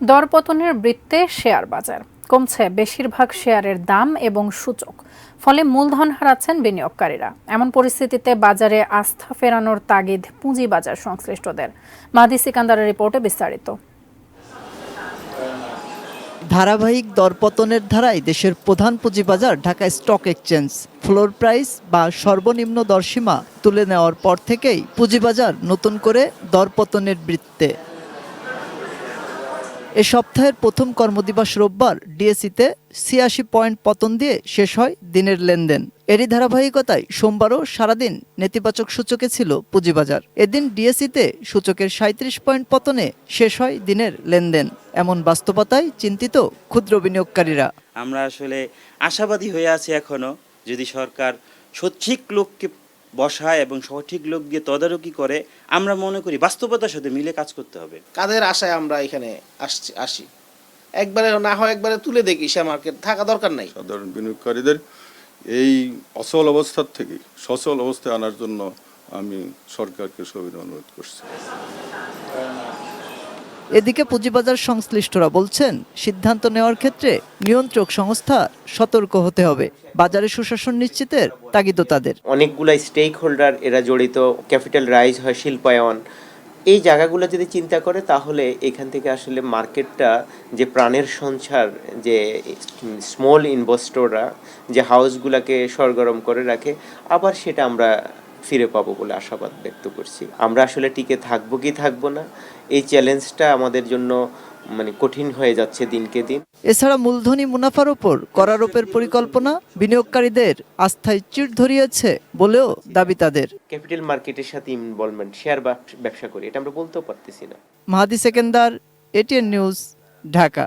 দরপতনের বৃত্তে শেয়ার বাজার কমছে বেশিরভাগ শেয়ারের দাম এবং সূচক, ফলে মূলধন হারাচ্ছেন বিনিয়োগকারীরা। এমন পরিস্থিতিতে বাজারে আস্থা ফেরানোর তাগিদ পুঁজিবাজার সংশ্লিষ্টদের। মাহদি সিকান্দারের রিপোর্টে বিস্তারিত। ধারাবাহিক দরপতনের ধারায় দেশের প্রধান পুঁজিবাজার Dhaka stock exchange floor price বা সর্বনিম্ন দরসীমা তুলে নেওয়ার পর থেকেই পুঁজিবাজার নতুন করে দরপতনের বৃত্তে। এ সপ্তাহের প্রথম কর্মদিবস রোববার ডিএসইতে ৮৬ পয়েন্ট পতন দিয়ে শেষ হয় দিনের লেনদেন। এরই ধারাবাহিকতায় সোমবারও সারাদিন নেতিবাচক সূচকে ছিল পুঁজিবাজার। এদিন ডিএসইতে সূচকের ৩৭ পয়েন্ট পতনে শেষ হয় দিনের লেনদেন। এমন বাস্তবতায় চিন্তিত ক্ষুদ্র বিনিয়োগকারীরা। আমরা আসলে আশাবাদী হয়ে আছি এখনো, যদি সরকার সঠিক লোককে বসায় এবং সঠিক লোক দিয়ে তদারকি করে, আমরা মনে করি বাস্তবতার সাথে মিলে কাজ করতে হবে। কাদের আশায় আমরা এখানে আসি? একবারে না হয় একবারে তুলে দেখি, শেয়ার মার্কেট থাকা দরকার নাই। সাধারণ বিনিয়োগকারীদের এই অচল অবস্থার থেকে সচল অবস্থায় আনার জন্য আমি সরকারকে সবিনয় অনুরোধ করছি। এদিকে পুঁজিবাজার সংশ্লিষ্টরা বলছেন, সিদ্ধান্ত নেওয়ার ক্ষেত্রে নিয়ন্ত্রক সংস্থা সতর্ক হতে হবে। বাজারে সুশাসন নিশ্চিতের তাগিদ তাদের। অনেকগুলো স্টেক হোল্ডার এরা জড়িত, ক্যাপিটাল রাইজ হয়, শিল্পায়ন, এই জায়গাগুলো যদি চিন্তা করে তাহলে এখান থেকে আসলে মার্কেটটা যে প্রাণের সঞ্চার, যে স্মল ইনভেস্টররা যে হাউসগুলোকে সরগরম করে রাখে, আবার সেটা আমরা ফিরে পাবো বলে আশাবাদ ব্যক্ত করছি। আমরা আসলে টিকে থাকবো কি থাকবো না, এই চ্যালেঞ্জটা আমাদের জন্য কঠিন হয়ে যাচ্ছে দিনকে দিন। এছাড়া মূলধনী মুনাফার ওপর করারোপের পরিকল্পনা বিনিয়োগকারীদের আস্থায় চিড় ধরিয়েছে বলেও দাবি তাদের। ক্যাপিটাল মার্কেটের সাথে ইনভলভমেন্ট, শেয়ার ব্যবসা করি, এটা আমরা বলতেও পারতেছি না। মাহদি সেকেন্দার, এটিএন নিউজ, ঢাকা।